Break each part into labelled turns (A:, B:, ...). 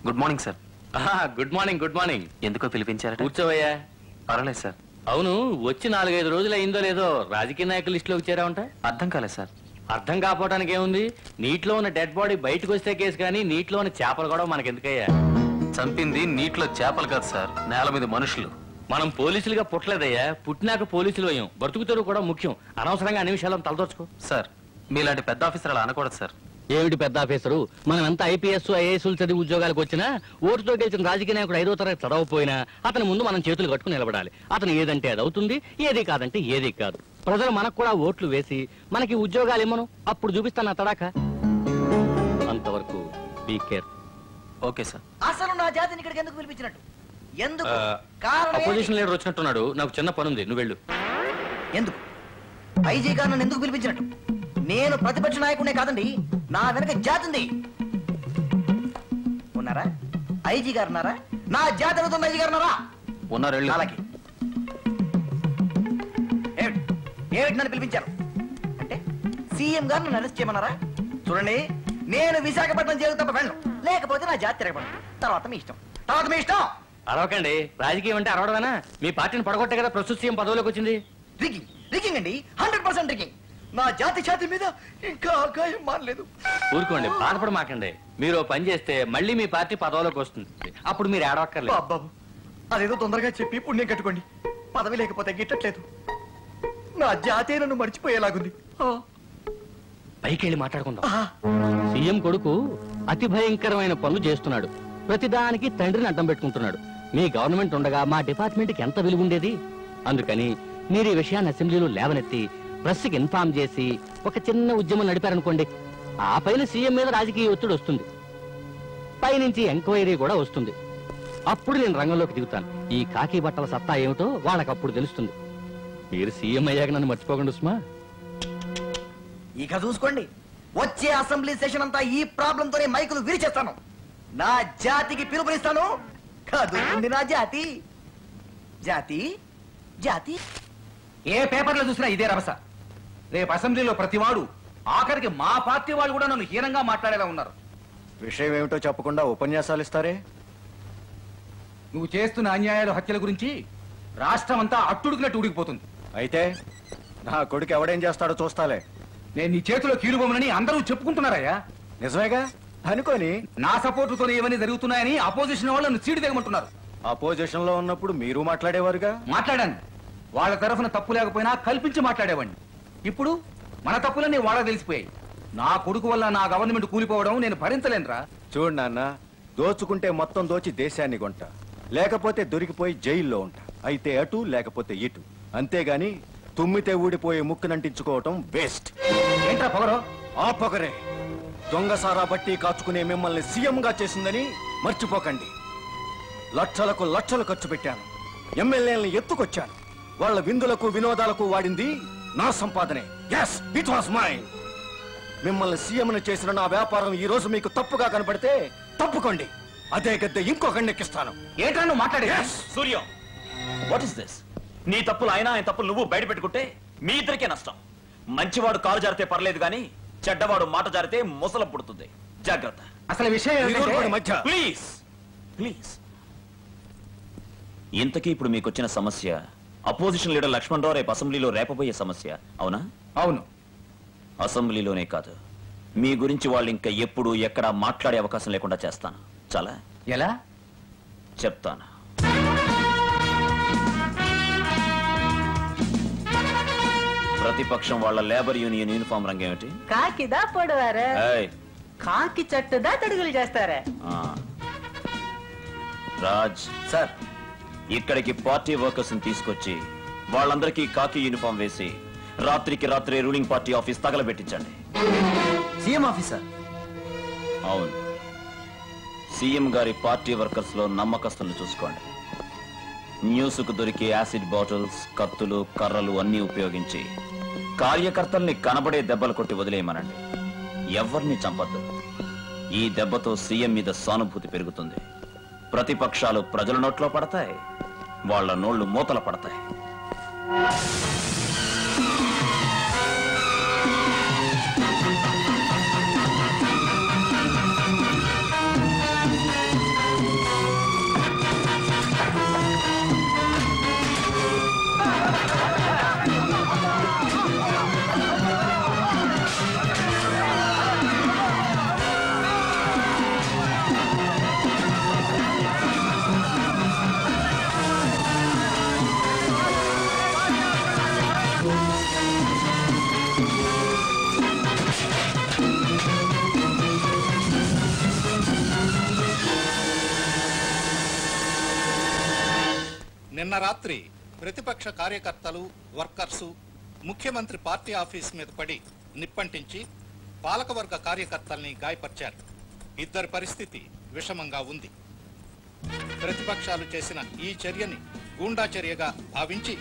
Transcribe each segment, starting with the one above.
A: Good morning sir.
B: Good morning. Good morning.
A: ఎందుకో పిలిపించారట?
B: కూర్చోవయ్యా.
A: పర్వాలేదు sir.
B: అవును, వచ్చి 4-5 రోజులు అయిందో లేదో రాజకీయ నాయకుల లిస్టులోకి చేరావంట.
A: అర్థం కాలేదు సార్.
B: అర్థం కాకపోవడానికి ఏముంది? నీటిలో ఉన్న డెడ్ బాడీ బయటకు వస్తే కేసు, కానీ నీటిలో ఉన్న చేపలు కూడా మనకెందుకయ్యా?
A: చంపింది నీటిలో చేపలు కాదు సార్, నేల మీద మనుషులు.
B: మనం పోలీసులుగా పుట్టలేదయ్యా, పుట్టినాక పోలీసులు అయ్యాం. బ్రతుకుతారు కూడా ముఖ్యం. అనవసరంగా అన్ని విషయాలను తలదోచుకో.
A: సార్, మీలాంటి పెద్ద ఆఫీసర్ అలా అనకూడదు సార్.
B: ఏమిటి పెద్ద ఆఫీసరు? మనం ఎంత ఐపీఎస్ ఐఏఎస్లు చదివి ఉద్యోగాలకు వచ్చినా, ఓటుతో గెలిచిన రాజకీయ నాయకుడు 5వ తరగతి చదవకపోయినా అతని ముందు మనం చేతులు కట్టుకుని నిలబడాలి. అతను ఏదంటే అది అవుతుంది, ఏది కాదంటే ఏది కాదు. ప్రజలు మనకు కూడా ఓట్లు వేసి మనకి ఉద్యోగాలు ఇమ్మను, అప్పుడు చూపిస్తాను తడాక. అంతవరకు బీ కేర్.
A: Okay sir.
C: అసలు నా జాతిని ఇక్కడికి ఎందుకు పిలిపించినట్టు? ఎందుకు?
B: అపోజిషన్ లీడర్ వచ్చినట్టున్నాడు. నాకు చిన్న పని ఉంది, నువ్వు వెళ్ళు.
C: ఎందుకు? ఐజీ గారు నన్ను ఎందుకు పిలిపించినట్టు? నేను ప్రతిపక్ష నాయకుడే కాదండి, నా వెనక జాతి ఉంది. ఉన్నారా? ఐజీ గారు ఉన్నారా? నా జాతి అవుతుంది. ఐజీ గారు ఉన్నారా?
A: ఉన్నారు.
C: అలాగే. ఏమిటి నన్ను పిలిపించారు అంటే సీఎం గారు నన్ను అరెస్ట్ చేయమన్నారా? చూడండి, నేను విశాఖపట్నం జైలు తప్ప వెళ్ళను, లేకపోతే నా జాతి తిరగబడను. తర్వాత మీ ఇష్టం.
B: అరవకండి. రాజకీయం అంటే అరవడమేనా? మీ పార్టీని పడగొట్టే కదా ప్రస్తుత సీఎం పదవిలోకి వచ్చింది.
C: రిగింగ్ అండి, 100% రిగింగ్. నా జాతి ఛాతి మీద ఇంకా గాయం మారలేదు.
B: ఊరుకోండి, బాధపడమాకండి. మీరు పని చేస్తే మళ్ళీ మీ పార్టీ పదవిలోకి వస్తుంది. అప్పుడు మీరు ఏడవక్కర్లేదు.
C: బాబు, అదేదో తొందరగా చెప్పి పుణ్యం కట్టుకోండి. పదవి లేకపోతే గిట్టట్లేదు. నా జాతే నన్ను మర్చిపోయేలాగుంది.
B: పైకి వెళ్ళి మాట్లాడుకుందాం. సీఎం కొడుకు అతి భయంకరమైన పనులు చేస్తున్నాడు. ప్రతిదానికి తండ్రిని అడ్డం పెట్టుకుంటున్నాడు. మీ గవర్నమెంట్ ఉండగా మా డిపార్ట్మెంట్కి ఎంత విలుగుండేది? అందుకని మీరు ఈ విషయాన్ని అసెంబ్లీలో లేవనెత్తి ప్రెస్కి ఇన్ఫార్మ్ చేసి ఒక చిన్న ఉద్యమం నడిపారనుకోండి, ఆ పైన సీఎం మీద రాజకీయ ఒత్తిడి వస్తుంది, పైనుంచి ఎంక్వైరీ కూడా వస్తుంది. అప్పుడు నేను రంగంలోకి దిగుతాను. ఈ కాకి బట్టల సత్తా ఏమిటో వాళ్ళకప్పుడు తెలుస్తుంది. మీరు సీఎం అయ్యాక నన్ను మర్చిపోకండి ఉస్మా.
C: ఇక చూసుకోండి, వచ్చే అసెంబ్లీ సెషన్ అంతా ఈ ప్రాబ్లం తోనే మైకులు విరిచేస్తాను. నా జాతికి పిలుపునిస్తాను. కదులుతుంది నా జాతి. జాతి జాతి
D: ఏ పేపర్లో చూసినా ఇదే రభస. రేపు అసెంబ్లీలో ప్రతివాడు, ఆఖరికి మా పార్టీ వాళ్ళు కూడా నన్ను హీనంగా మాట్లాడేలా ఉన్నారు.
E: విషయం ఏమిటో చెప్పకుండా ఉపన్యాసాలు ఇస్తారే?
D: నువ్వు చేస్తున్న అన్యాయాలు, హత్యల గురించి రాష్ట్రం అంతా అట్టుడుకున్నట్టు ఉడికిపోతుంది.
E: అయితే నా కొడుకు ఎవడేం చేస్తాడో చూస్తాలే.
D: నేను నీ చేతిలో కీలుబొమ్మనని అందరూ చెప్పుకుంటున్నారయ్యా.
E: నిజమేగా అనుకోని
D: నా సపోర్టుతోనే ఇవన్నీ జరుగుతున్నాయని అపోజిషన్ వాళ్ళు నన్ను సీటు దిగమంటున్నారు.
E: అపోజిషన్ లో ఉన్నప్పుడు మీరు మాట్లాడేవారుగా.
D: మాట్లాడాను. వాళ్ళ తరఫున తప్పు లేకపోయినా కల్పించి మాట్లాడేవాడిని. ఇప్పుడు మన తప్పులన్నీ వాళ్ళకి తెలిసిపోయాయి. నా కొడుకు వల్ల నా గవర్నమెంట్ కూలిపోవడం నేను భరించలేనురా.
E: చూడు నాన్న, దోచుకుంటే మొత్తం దోచి దేశాన్ని కొంట, లేకపోతే దొరికిపోయి జైల్లో ఉంటా. అయితే అటు లేకపోతే ఇటు, అంతేగాని తుమ్మితే ఊడిపోయే ముక్కునంటించుకోవటం వేస్ట్.
D: ఏంట్రా పొగరు?
E: ఆ పొగరే దొంగసారా బట్టి కాచుకునే మిమ్మల్ని సీఎంగా చేసిందని మర్చిపోకండి. లక్షలకు లక్షలు ఖర్చు పెట్టాను, ఎమ్మెల్యేలను ఎత్తుకొచ్చాను. వాళ్ళ విందులకు వినోదాలకు వాడింది నా సంపాదనే. yes, it was mine. మిమ్మల్ని సీఎంను చేసిన నా వ్యాపారం ఈ రోజు మీకు తప్పుగా కనబడితే తప్పుకోండి. అదే గద్దె ఇంకొకరిని ఎక్కిస్తాను.
D: ఏంట్రా నువ్వు మాట్లాడే?
F: Suryam, what is this? నీ తప్పులు ఆయన తప్పులు నువ్వు బయట పెట్టుకుంటే మీ ఇద్దరికే నష్టం. మంచివాడు కాలు జారితే పర్లేదు గాని చెడ్డవాడు మాట జారితే ముసలం పుడుతుంది. జాగ్రత్త.
D: అసలు విషయం
E: మధ్య
F: ప్లీజ్ ప్లీజ్. ఇంతకీ ఇప్పుడు మీకు వచ్చిన సమస్య అపోజిషన్ లీడర్ లక్ష్మణ్ రావు రేపు అసెంబ్లీలో రేపబోయే సమస్య, అవునా?
D: అవును.
F: అసెంబ్లీలోనే కాదు, మీ గురించి వాళ్ళు ఇంకా ఎప్పుడు ఎక్కడా మాట్లాడే అవకాశం లేకుండా చేస్తాను. చాలా
D: ఎలా
F: చెప్తాను. ప్రతిపక్షం వాళ్ళ లేబర్ యూనియన్ యూనిఫామ్ రంగు ఏమిటి?
G: కాకిదా పొడవారా? కాకి చట్టుదా తడుగులు చేస్తారా?
F: రాజ్
C: సార్,
F: ఇక్కడికి పార్టీ వర్కర్స్ తీసుకొచ్చి వాళ్ళందరికీ కాకి యూనిఫామ్ వేసి రాత్రికి రాత్రి రూలింగ్ పార్టీ ఆఫీస్ తగలబెట్టించండి.
C: CM officer?
F: అవును. సీఎం గారి పార్టీ వర్కర్స్ లో నమ్మకస్తులను చూసుకోండి. న్యూస్కు దొరికే యాసిడ్ బాటిల్స్, కత్తులు, కర్రలు అన్ని ఉపయోగించి కార్యకర్తల్ని కనబడే దెబ్బలు కొట్టి వదిలేయమనండి. ఎవరిని చంపద్దు. ఈ దెబ్బతో సీఎం మీద సానుభూతి పెరుగుతుంది. ప్రతిపక్షాలు ప్రజల నోట్లో పడతాయి, వాళ్ళ నోళ్లు మూతల పడతాయి.
H: నిన్న రాత్రి ప్రతిపక్ష కార్యకర్తలు వర్కర్సు ముఖ్యమంత్రి పార్టీ ఆఫీస్ మీద పడి నిప్పంటించి పాలకవర్గ కార్యకర్తల్ని గాయపరిచారు. ఇద్దరి పరిస్థితి విషమంగా ఉంది. ప్రతిపక్షాలు చేసిన ఈ చర్యని గూండా చర్యగా భావించి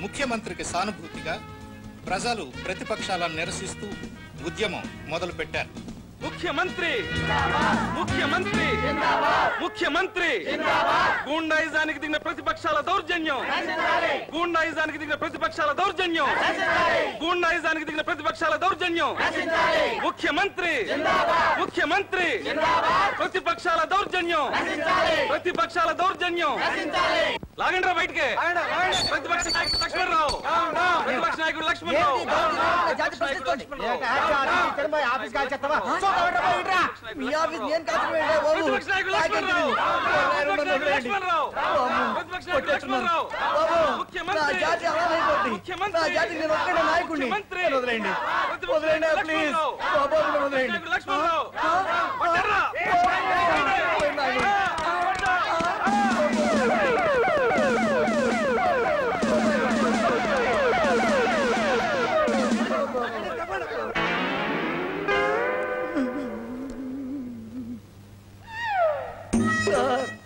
H: ముఖ్యమంత్రికి సానుభూతిగా ప్రజలు ప్రతిపక్షాలను నిరసిస్తూ ఉద్యమం మొదలుపెట్టారు.
I: ముఖ్యమంత్రి ముఖ్యమంత్రి ముఖ్యమంత్రి గూండాయిజానికి దిగిన ప్రతిపక్షాల దౌర్జన్యం గూండాయిజానికి దిగిన ప్రతిపక్షాల దౌర్జన్యం గూండాయిజానికి దిగిన ప్రతిపక్షాల దౌర్జన్యం ముఖ్యమంత్రి ముఖ్యమంత్రి ప్రతిపక్షాల దౌర్జన్యం ప్రతిపక్షాల దౌర్జన్యం లాగండి బయటికి ప్రతిపక్ష నాయకుడు లక్ష్మణరావు ప్రతిపక్ష నాయకుడు లక్ష్మణరావు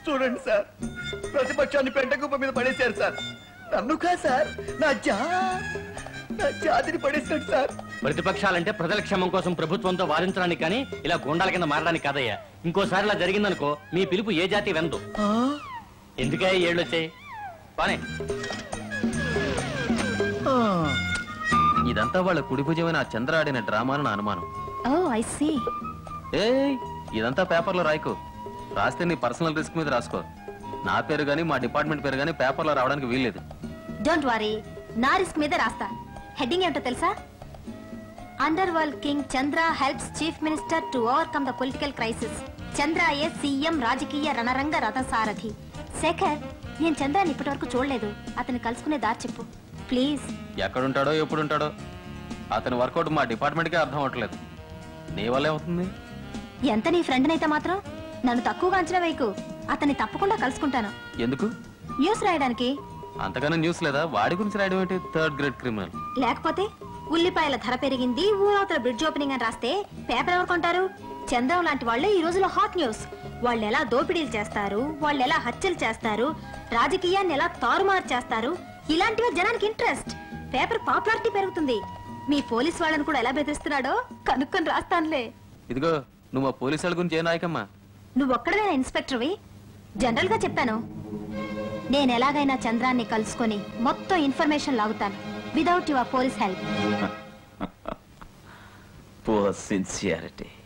C: చూడండి సార్, ప్రతిపక్షాన్ని పెంటకుప్ప మీద పడేశారు సార్. నన్ను కాదు సార్, నా జాతిని పడేశాడు సార్.
B: ప్రతిపక్షాలంటే ప్రజల క్షేమం కోసం ప్రభుత్వంతో వాదించడానికి కానీ ఇలా గూండాల కింద మారడానికి కాదయ్యా. ఇంకోసారి ఇలా జరిగిందనుకో మీ పిలుపు ఏ జాతి వెందు. ఎందుకే ఏళ్ళు వచ్చాయి పానే.
A: ఇదంతా వాళ్ళ కుడి భుజమైన ఆ చంద్ర ఆడిన డ్రామాను నా అనుమానం. ఇదంతా పేపర్లో రాయకు. రాస్తే నీ పర్సనల్ రిస్క్ మీద రాసుకో. నా పేరు గానీ మా డిపార్ట్మెంట్ పేరు గానీ పేపర్లో రావడానికి వీల్లేదు.
J: డోంట్ వరీ, నా రిస్క్ మీద రాస్తా. హెడ్డింగ్ ఏంటో తెలుసా? Under world king Chandra helps chief minister to overcome the political crisis. Chandra A CM రాజకీయ రణరంగ రథసారథి. శేఖర్, నేను చంద్రాన్ని ఇప్పటి వరకు చూడలేదు. అతన్ని కలుసుకునే దారి చెప్పు ప్లీజ్.
A: ఎక్కడుంటాడో ఎప్పుడుంటాడో అతని వర్కౌట్ మా డిపార్ట్మెంట్కే అర్థం అవట్లేదు. నీ వల్ల ఏమవుతుంది?
J: ఎంత నీ ఫ్రెండ్ అయితే మాత్రం నన్ను తక్కువగా అంచనా వేయకు. అతన్ని తప్పకుండా కలుసుకుంటాను.
A: ఎందుకు?
J: న్యూస్ రాయడానికి.
A: అంతగానో న్యూస్ లేదా? వాడి గురించి రాయడం ఏంటి? Third grade criminal.
J: లేకపోతే ఉల్లిపాయల ధర పెరిగింది, ఊరవతల బ్రిడ్జ్ ఓపెనింగ్ అని రాస్తే పేపర్ ఎవరు కొంటారు? చంద్రం లాంటి వాళ్ళే ఈ రోజులో హాట్ న్యూస్. వాళ్ళు ఎలా దోపిడీలు చేస్తారు, వాళ్ళు ఎలా హత్యలు చేస్తారు, రాజకీయాన్ని ఎలా తారుమారు చేస్తారు, ఇలాంటివే జనానికి ఇంట్రెస్ట్. పేపర్ పాపులారిటీ పెరుగుతుంది. మీ పోలీస్ వాళ్ళని కూడా ఎలా బెదిరిస్తున్నాడో కనుక్కొని రాస్తానులే.
A: ఇదిగో, నువ్వు ఆ పోలీసు వాళ్ళ గురించి ఏ నాయకమ్మా?
J: నువ్వొక్కడనే ఇన్స్పెక్టర్వి. జనరల్ గా చెప్తాను, నేను ఎలాగైనా చంద్రాన్ని కలుసుకొని మొత్తం ఇన్ఫర్మేషన్ లాగుతాను without your police help.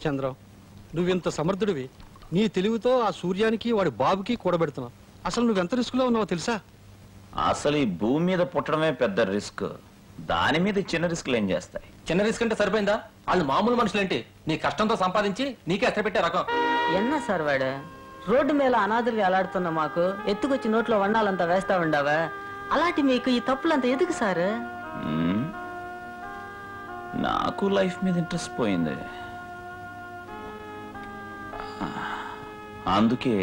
K: Chandram, నువ్వెంత సమర్థుడివి. నీ తెలివితో ఆ సూర్యానికి వాడి బాబుకి కూడబెడుతున్నావు. అసలు నువ్వెంత రిస్క్ లో ఉన్నావో తెలుసా?
F: అసలు ఈ భూమి మీద పుట్టడమే పెద్ద రిస్క్. దాని మీద చిన్న రిస్క్లు ఏం చేస్తాయి?
A: చిన్న రిస్క్ అంటే సరిపోయిందా? వాళ్ళు మామూలు మనుషులేంటి? నీ కష్టంతో సంపాదించి నీకే ఎక్కడ పెట్టే రకం.
G: ఎన్నా సార్ వాడు రోడ్డు మీద అనాథులు అలాడుతున్న మాకు ఎత్తుకొచ్చి నోట్లో వన్నాలంతా వేస్తా ఉండవా? అలాంటి మీకు ఈ తప్పులంతా ఎందుకు సార్?
F: నాకు లైఫ్ మీద ఇంట్రెస్ట్ పోయింది. అందుకే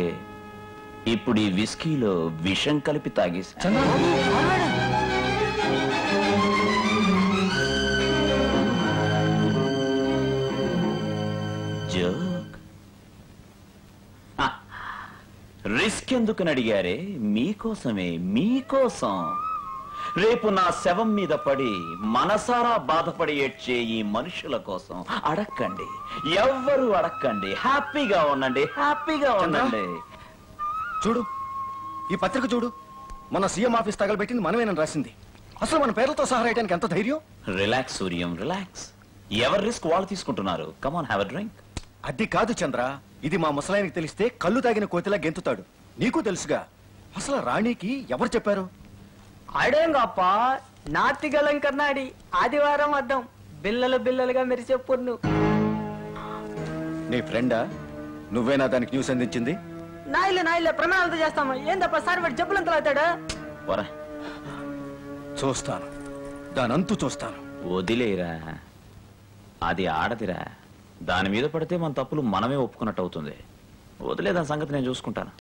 F: ఇప్పుడు ఈ విస్కీలో విషం కలిపి తాగేసి జోక్. రిస్క్ ఎందుకని అడిగారే? మీకోసమే, మీకోసం. రేపు నా శవం మీద పడి మనసారా బాధపడి ఏడ్చే ఈ మనుషుల కోసం అడక్కండి. ఎవ్వరూ అడక్కండి. హ్యాపీగా ఉండండి, హ్యాపీగా ఉండండి.
E: చూడు, ఈ పత్రిక చూడు. మన సీఎం ఆఫీస్ తగలబెట్టింది మనమేనని రాసింది. అసలు మన పేర్లతో సహా రాయడానికి ఎంత ధైర్యం?
F: Relax Suryam, relax. ఎవరి రిస్క్ వాళ్ళు తీసుకుంటున్నారు. కమాన్, హ్యావ్ ఎ డ్రింక్.
E: అది కాదు చంద్ర, ఇది మా ముసలాయనికి తెలిస్తే కళ్ళు తాగిన కోతిలా గెంతుతాడు. నీకు తెలుసుగా. అసలు రాణికి ఎవరు చెప్పారు?
G: అడేంగప్ప, నాతిగలం కన్నాడి ఆదివారం అద్దం బిల్లలు బిల్లలుగా మెరిసే పొన్ను.
E: నీ ఫ్రెండా? నువ్వేనా దానికి న్యూస్ అందించింది?
G: నాయిలే ప్రమాణాలతో చేస్తామా? ఏందప్ప సార్ వాడు జబ్బులంతలు అవుతాడా?
E: చూస్తాను, దానంతు చూస్తాను.
F: వదిలేరా, అది ఆడదిరా. దాని మీద పడితే మన తప్పులు మనమే ఒప్పుకున్నట్టు అవుతుంది. వదిలే, దాని సంగతి నేను చూసుకుంటాను.